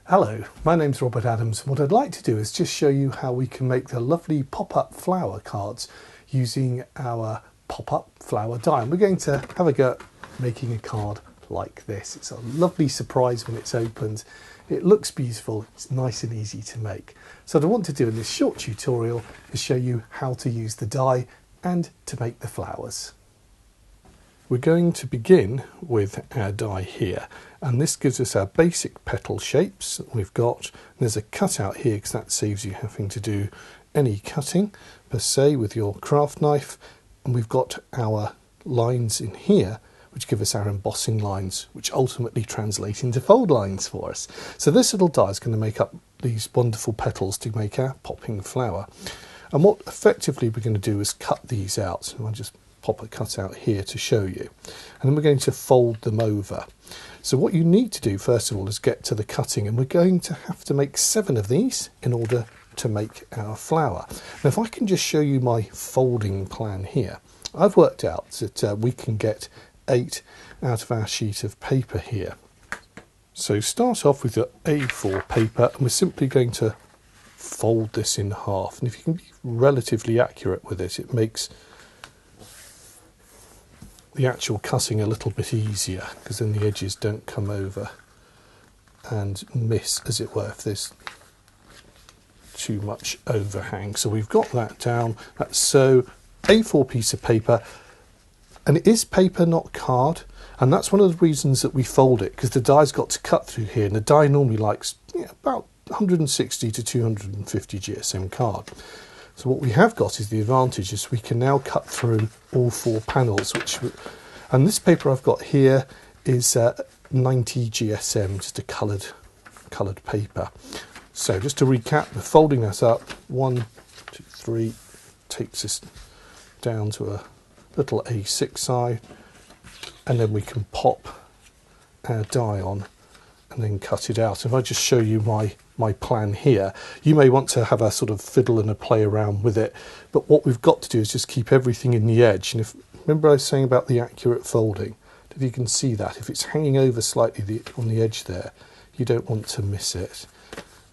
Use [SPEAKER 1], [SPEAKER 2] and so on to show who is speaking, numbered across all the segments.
[SPEAKER 1] Hello, my name's Robert Adams. What I'd like to do is just show you how we can make the lovely pop-up flower cards using our pop-up flower die. And we're going to have a go at making a card like this. It's a lovely surprise when it's opened. It looks beautiful, it's nice and easy to make. So what I want to do in this short tutorial is show you how to use the die and to make the flowers. We're going to begin with our die here, and this gives us our basic petal shapes that we've got. There's a cutout here because that saves you having to do any cutting per se with your craft knife, and we've got our lines in here which give us our embossing lines, which ultimately translate into fold lines for us. So this little die is going to make up these wonderful petals to make our popping flower. And what effectively we're going to do is cut these out. So I'll just pop a cutout here to show you, and then we're going to fold them over. So what you need to do first of all is get to the cutting, and we're going to have to make 7 of these in order to make our flower. Now if I can just show you my folding plan here, I've worked out that we can get 8 out of our sheet of paper here. So start off with your A4 paper, and we're simply going to fold this in half, and if you can be relatively accurate with it, it makes the actual cutting a little bit easier, because then the edges don't come over and miss, as it were, if there's too much overhang. So we've got that down. That's so A4 piece of paper, and it is paper, not card, and that's one of the reasons that we fold it, because the die's got to cut through here, and the die normally likes about 160 to 250 GSM card. So what we have got is the advantage is we can now cut through all 4 panels, and this paper I've got here is 90 GSM, just a coloured paper. So just to recap, we're folding that up, 1, 2, 3, takes us down to a little A6 side, and then we can pop our die on and then cut it out. If I just show you my plan here, you may want to have a sort of fiddle and a play around with it, but what we've got to do is just keep everything in the edge. And remember I was saying about the accurate folding, if you can see that if it's hanging over slightly on the edge there, you don't want to miss it.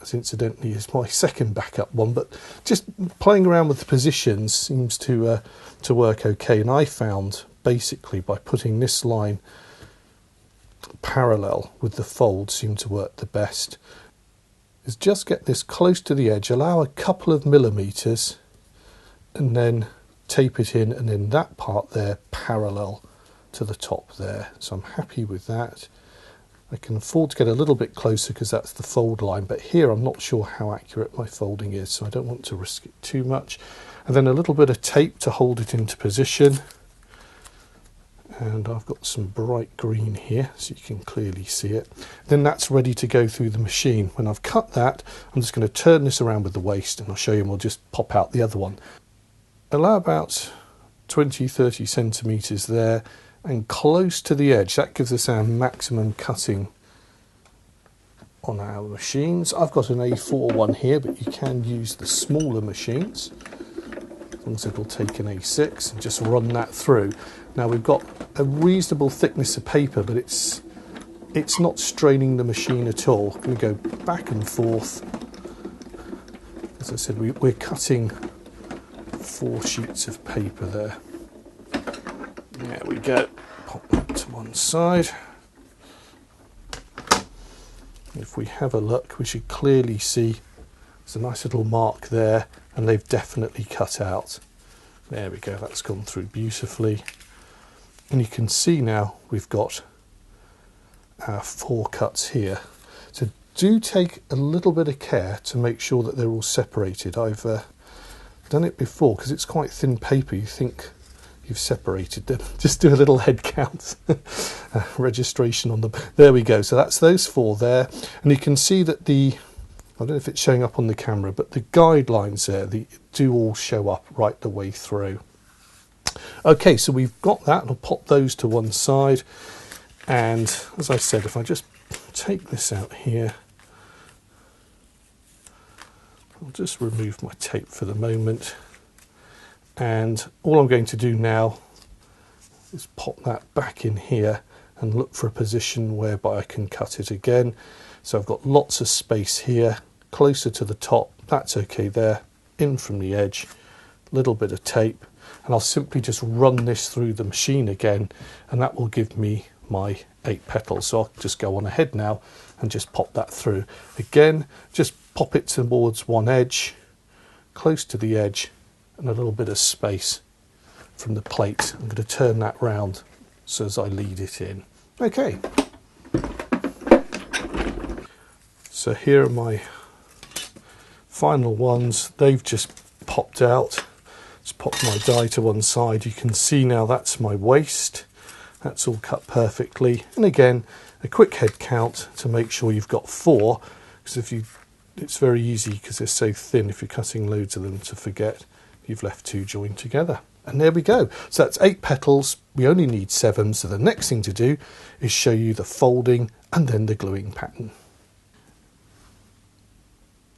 [SPEAKER 1] As incidentally is my second backup one, but just playing around with the positions seems to work okay. And I found basically by putting this line parallel with the fold seemed to work the best. Is just get this close to the edge, allow a couple of millimeters, and then tape it in, and then that part there parallel to the top there. So I'm happy with that. I can afford to get a little bit closer because that's the fold line, but here I'm not sure how accurate my folding is, so I don't want to risk it too much. And then a little bit of tape to hold it into position. And I've got some bright green here so you can clearly see it. Then that's ready to go through the machine. When I've cut that, I'm just going to turn this around with the waste, and I'll show you, and we'll just pop out the other one. Allow about 20-30 centimeters there, and close to the edge. That gives us our maximum cutting on our machines. I've got an A4 one here, but you can use the smaller machines, as long as it'll take an A6, and just run that through. Now we've got a reasonable thickness of paper, but it's not straining the machine at all. I'm going to go back and forth. As I said, we're cutting 4 sheets of paper there. There we go. Pop that to one side. If we have a look, we should clearly see there's a nice little mark there, and they've definitely cut out. There we go, that's gone through beautifully. And you can see now we've got our 4 cuts here. So do take a little bit of care to make sure that they're all separated. I've done it before because it's quite thin paper. You think you've separated them. Just do a little head count. Registration on them. There we go. So that's those 4 there. And you can see that I don't know if it's showing up on the camera, but the guidelines there, they do all show up right the way through. Okay, so we've got that. I'll pop those to one side, and as I said, if I just take this out here, I'll just remove my tape for the moment, and all I'm going to do now is pop that back in here and look for a position whereby I can cut it again. So I've got lots of space here, closer to the top, that's okay there, in from the edge, little bit of tape, and I'll simply just run this through the machine again, and that will give me my 8 petals. So I'll just go on ahead now and just pop that through. Again, just pop it towards one edge, close to the edge, and a little bit of space from the plate. I'm going to turn that round so as I lead it in. Okay. So here are my final ones. They've just popped out. Just pop my die to one side. You can see now that's my waste. That's all cut perfectly. And again, a quick head count to make sure you've got 4, because it's very easy, because they're so thin, if you're cutting loads of them, to forget you've left 2 joined together. And there we go. So that's 8 petals. We only need 7. So the next thing to do is show you the folding and then the gluing pattern.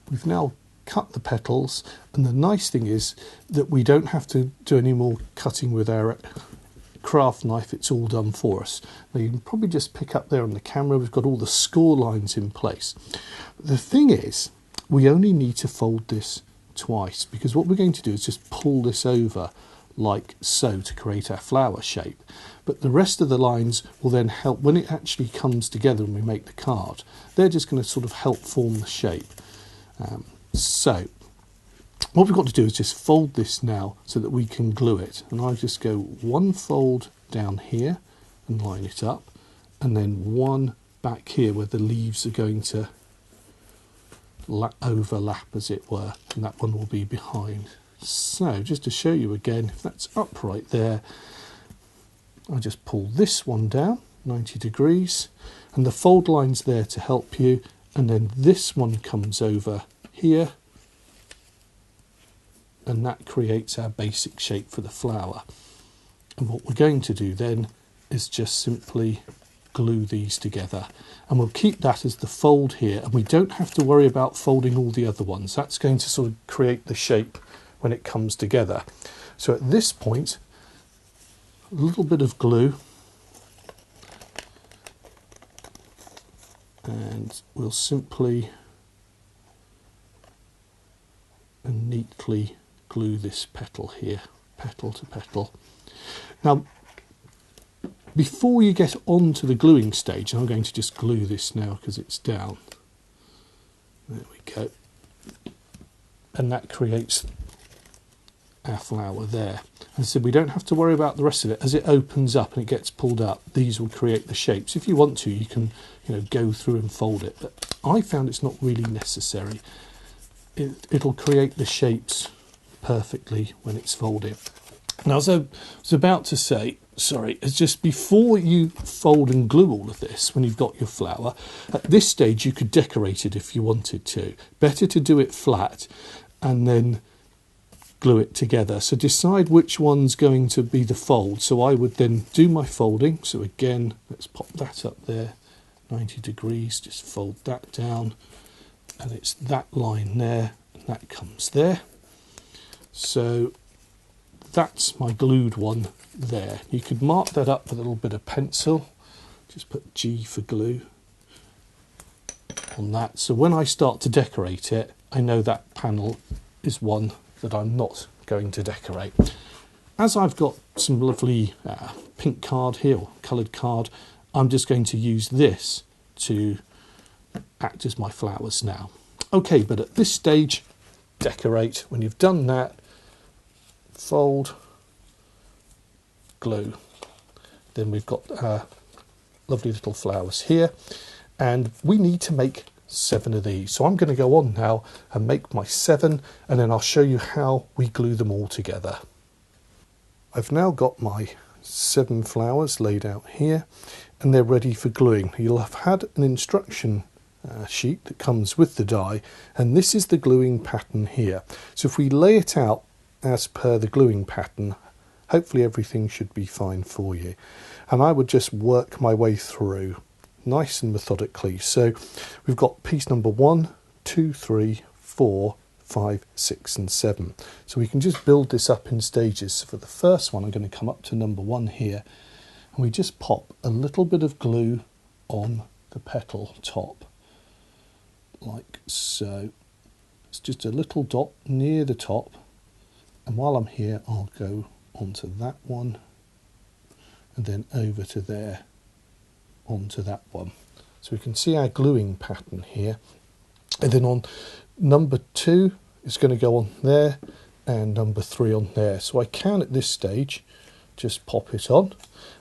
[SPEAKER 1] We've now cut the petals, and the nice thing is that we don't have to do any more cutting with our craft knife. It's all done for us. Now you can probably just pick up there on the camera, we've got all the score lines in place. The thing is, we only need to fold this twice, because what we're going to do is just pull this over like so to create our flower shape. But the rest of the lines will then help when it actually comes together and we make the card. They're just going to sort of help form the shape. So what we've got to do is just fold this now so that we can glue it. And I'll just go one fold down here and line it up, and then one back here where the leaves are going to overlap, as it were, and that one will be behind. So just to show you again, if that's upright there, I'll just pull this one down 90 degrees, and the fold line's there to help you, and then this one comes over here, and that creates our basic shape for the flower. And what we're going to do then is just simply glue these together, and we'll keep that as the fold here, and we don't have to worry about folding all the other ones. That's going to sort of create the shape when it comes together. So at this point, a little bit of glue, and we'll simply and neatly glue this petal here, petal to petal. Now, before you get on to the gluing stage, I'm going to just glue this now because it's down. There we go. And that creates our flower there. And so we don't have to worry about the rest of it. As it opens up and it gets pulled up, these will create the shapes. If you want to, you can, go through and fold it. But I found it's not really necessary. It'll create the shapes perfectly when it's folded. Now, as I was about to say, it's just before you fold and glue all of this, when you've got your flower, at this stage you could decorate it if you wanted to. Better to do it flat and then glue it together. So decide which one's going to be the fold. So I would then do my folding. So again, let's pop that up there, 90 degrees, just fold that down, and it's that line there, and that comes there. So that's my glued one there. You could mark that up with a little bit of pencil, just put G for glue on that. So when I start to decorate it, I know that panel is one that I'm not going to decorate. As I've got some lovely pink card here, or coloured card, I'm just going to use this to act as my flowers now. Okay, but at this stage, decorate. When you've done that, fold, glue. Then we've got lovely little flowers here, and we need to make 7 of these. So I'm going to go on now and make my 7, and then I'll show you how we glue them all together. I've now got my 7 flowers laid out here, and they're ready for gluing. You'll have had an instruction sheet that comes with the die, and this is the gluing pattern here. So if we lay it out as per the gluing pattern, hopefully everything should be fine for you. And I would just work my way through nice and methodically. So we've got piece number 1, 2, 3, 4, 5, 6 and 7. So we can just build this up in stages. So for the first one, I'm going to come up to number 1 here, and we just pop a little bit of glue on the petal top. like so. It's just a little dot near the top, and while I'm here I'll go onto that one and then over to there onto that one. So we can see our gluing pattern here, and then on number 2 it's going to go on there and number 3 on there. So I can at this stage just pop it on.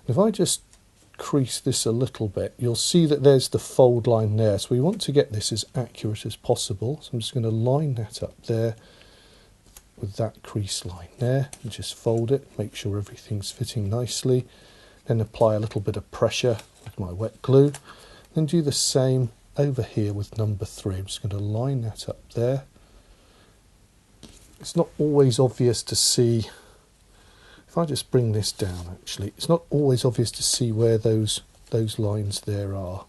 [SPEAKER 1] If I just crease this a little bit, you'll see that there's the fold line there. So we want to get this as accurate as possible. So I'm just going to line that up there with that crease line there and just fold it, make sure everything's fitting nicely. Then apply a little bit of pressure with my wet glue. Then do the same over here with number 3. I'm just going to line that up there. It's not always obvious to see. If I just bring this down, actually, it's not always obvious to see where those lines there are.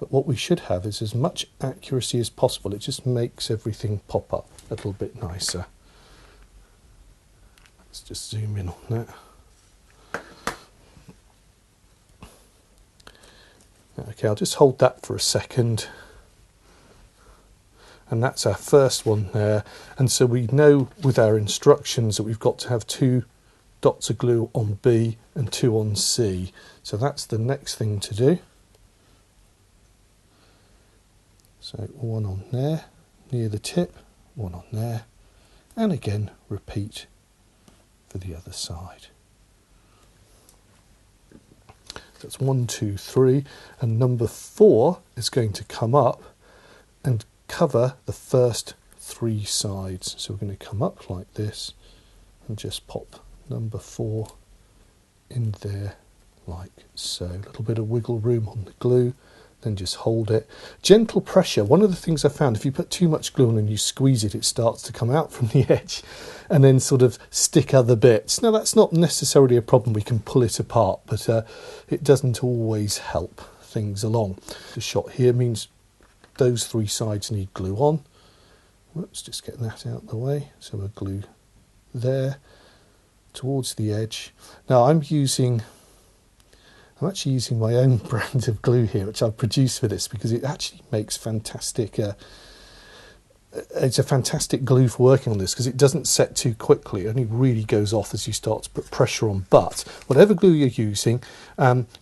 [SPEAKER 1] But what we should have is as much accuracy as possible. It just makes everything pop up a little bit nicer. Let's just zoom in on that. Okay, I'll just hold that for a second. And that's our first one there. And so we know with our instructions that we've got to have 2 dots of glue on B and 2 on C. So that's the next thing to do. So 1 on there, near the tip, 1 on there, and again repeat for the other side. So that's 1, 2, 3, and number 4 is going to come up and cover the first 3 sides. So we're going to come up like this and just pop number 4 in there like so. A little bit of wiggle room on the glue, then just hold it. Gentle pressure. One of the things I found, if you put too much glue on and you squeeze it, it starts to come out from the edge and then sort of stick other bits. Now that's not necessarily a problem, we can pull it apart, but it doesn't always help things along. The shot here means those 3 sides need glue on. Let's just get that out of the way. So we'll glue there towards the edge. Now I'm actually using my own brand of glue here, which I've produced for this, because it actually makes fantastic it's a fantastic glue for working on this, because it doesn't set too quickly. It only really goes off as you start to put pressure on. But whatever glue you're using,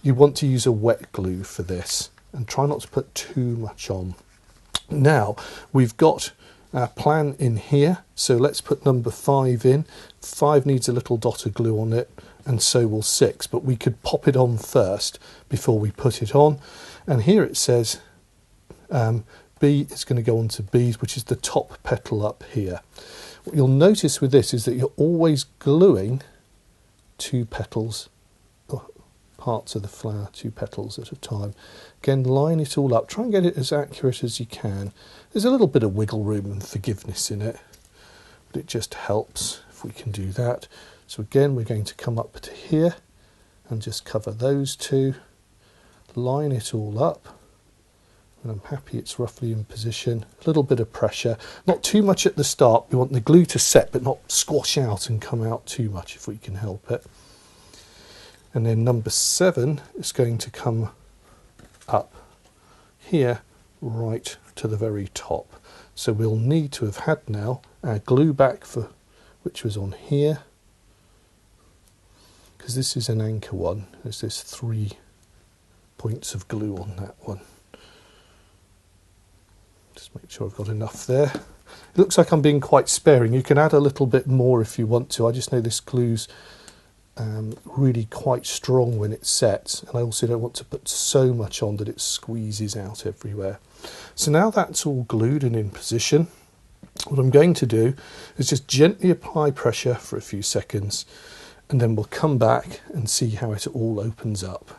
[SPEAKER 1] you want to use a wet glue for this, and try not to put too much on. Now we've got our plan in here, so let's put number 5 in. 5 needs a little dot of glue on it, and so will 6, but we could pop it on first before we put it on. And here it says B is going to go on to B, which is the top petal up here. What you'll notice with this is that you're always gluing 2 petals, or parts of the flower, 2 petals at a time. Again, line it all up, try and get it as accurate as you can. There's a little bit of wiggle room and forgiveness in it, but it just helps if we can do that. So again, we're going to come up to here and just cover those 2, line it all up, and I'm happy it's roughly in position. A little bit of pressure, not too much at the start. We want the glue to set but not squash out and come out too much if we can help it. And then number 7 is going to come up here right to the very top. So we'll need to have had now our glue back for which was on here, because this is an anchor one. There's 3 points of glue on that one. Just make sure I've got enough there. It looks like I'm being quite sparing. You can add a little bit more if you want to. I just know this glue's really quite strong when it sets, and I also don't want to put so much on that it squeezes out everywhere. So now that's all glued and in position, what I'm going to do is just gently apply pressure for a few seconds, and then we'll come back and see how it all opens up.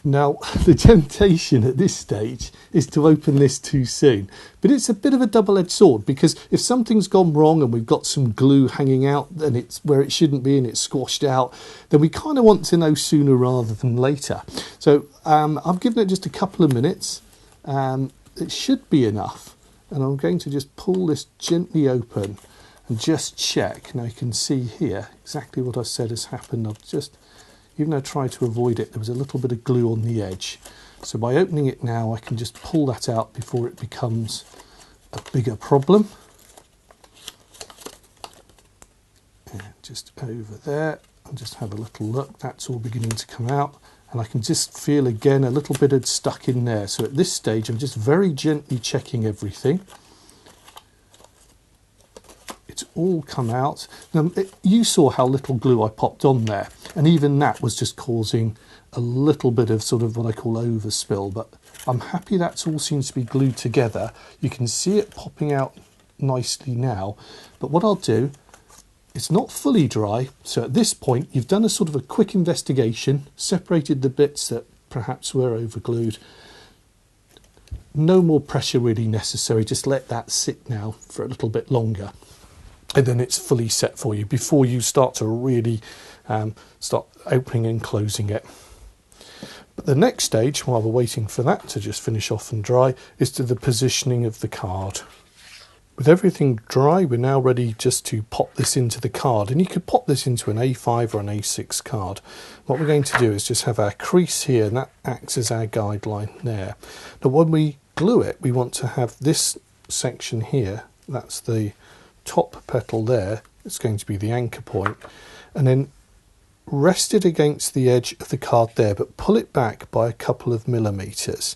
[SPEAKER 1] Now, the temptation at this stage is to open this too soon, but it's a bit of a double-edged sword, because if something's gone wrong and we've got some glue hanging out and it's where it shouldn't be and it's squashed out, then we kind of want to know sooner rather than later. So I've given it just a couple of minutes. It should be enough, and I'm going to just pull this gently open and just check. Now you can see here exactly what I said has happened. I've just, even though I tried to avoid it, there was a little bit of glue on the edge. So by opening it now, I can just pull that out before it becomes a bigger problem. And just over there, I'll just have a little look. That's all beginning to come out. And I can just feel again a little bit of stuck in there. So at this stage, I'm just very gently checking everything. It's all come out. Now, you saw how little glue I popped on there. And even that was just causing a little bit of sort of what I call overspill. But I'm happy that all seems to be glued together. You can see it popping out nicely now. But what I'll do, it's not fully dry, so at this point you've done a sort of a quick investigation, separated the bits that perhaps were overglued. No more pressure really necessary, just let that sit now for a little bit longer. And then it's fully set for you before you start to really start opening and closing it. But the next stage, while we're waiting for that to just finish off and dry, is to the positioning of the card. With everything dry, we're now ready just to pop this into the card. And you could pop this into an A5 or an A6 card. What we're going to do is just have our crease here, and that acts as our guideline there. Now when we glue it, we want to have this section here, that's the top petal there, it's going to be the anchor point, and then rest it against the edge of the card there, but pull it back by a couple of millimeters.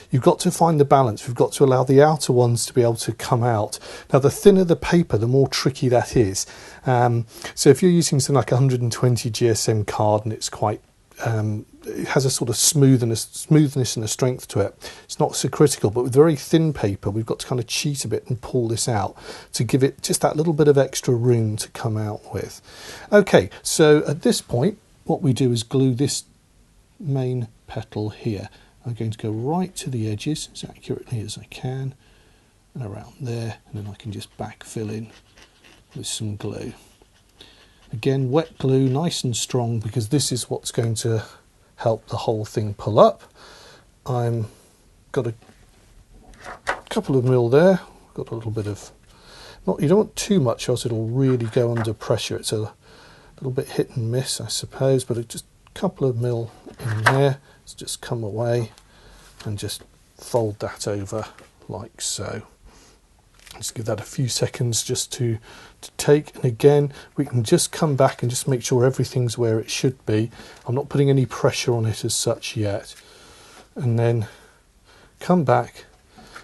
[SPEAKER 1] You've got to find the balance. We've got to allow the outer ones to be able to come out. Now, the thinner the paper, the more tricky that is. So if you're using something like 120 GSM card and it's quite, it has a sort of smoothness and a strength to it, it's not so critical. But with very thin paper, we've got to kind of cheat a bit and pull this out to give it just that little bit of extra room to come out with. Okay, so at this point, what we do is glue this main petal here. I'm going to go right to the edges as accurately as I can and around there, and then I can just backfill in with some glue. Again, wet glue, nice and strong, because this is what's going to help the whole thing pull up. I'm got a couple of mil there, got a little bit of, you don't want too much, or else it'll really go under pressure. It's a little bit hit and miss, I suppose, but just a couple of mil in there. Let's just come away and just fold that over like so. Just give that a few seconds just to take, and again we can just come back and just make sure everything's where it should be. I'm not putting any pressure on it as such yet, and then come back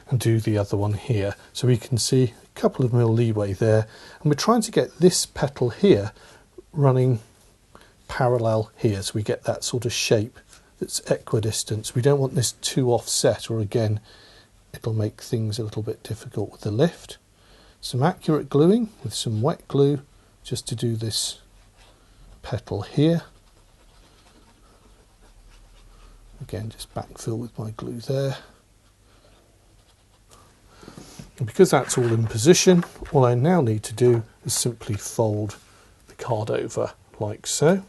[SPEAKER 1] and do the other one here. So we can see a couple of mil leeway there, and we're trying to get this petal here running parallel here, so we get that sort of shape that's equidistant. We don't want this too offset, or again it'll make things a little bit difficult with the lift. Some accurate gluing with some wet glue just to do this petal here. Again, just backfill with my glue there. And because that's all in position, all I now need to do is simply fold the card over like so.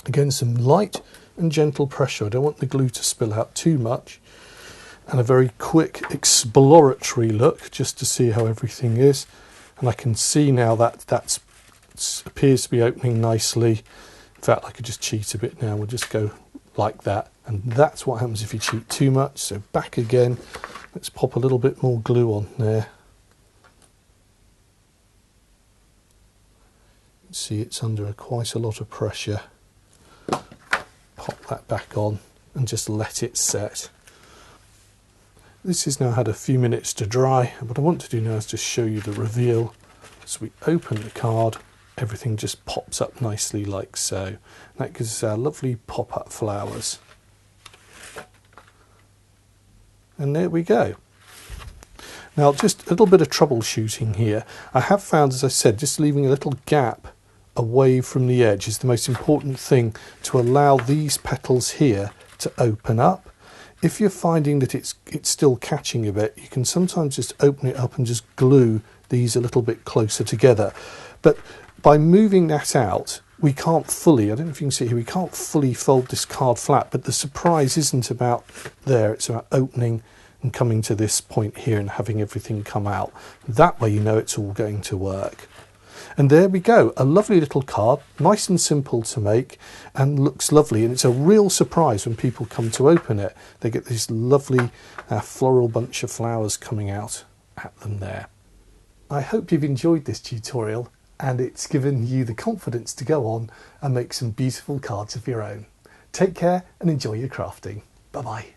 [SPEAKER 1] Again, some light and gentle pressure. I don't want the glue to spill out too much. And a very quick exploratory look just to see how everything is. And I can see now that that appears to be opening nicely. In fact, I could just cheat a bit now. We'll just go like that. And that's what happens if you cheat too much. So back again. Let's pop a little bit more glue on there. You can see it's under quite a lot of pressure. Pop that back on and just let it set. This has now had a few minutes to dry, and what I want to do now is just show you the reveal. So we open the card, everything just pops up nicely like so. That gives us our lovely pop-up flowers. And there we go. Now, just a little bit of troubleshooting here. I have found, as I said, just leaving a little gap away from the edge is the most important thing to allow these petals here to open up. If you're finding that it's still catching a bit, you can sometimes just open it up and just glue these a little bit closer together. But by moving that out, we can't fully, I don't know if you can see here, we can't fully fold this card flat, but the surprise isn't about there, it's about opening and coming to this point here and having everything come out. That way you know it's all going to work. And there we go, a lovely little card, nice and simple to make and looks lovely, and it's a real surprise when people come to open it. They get this lovely floral bunch of flowers coming out at them there. I hope you've enjoyed this tutorial and it's given you the confidence to go on and make some beautiful cards of your own. Take care and enjoy your crafting. Bye bye.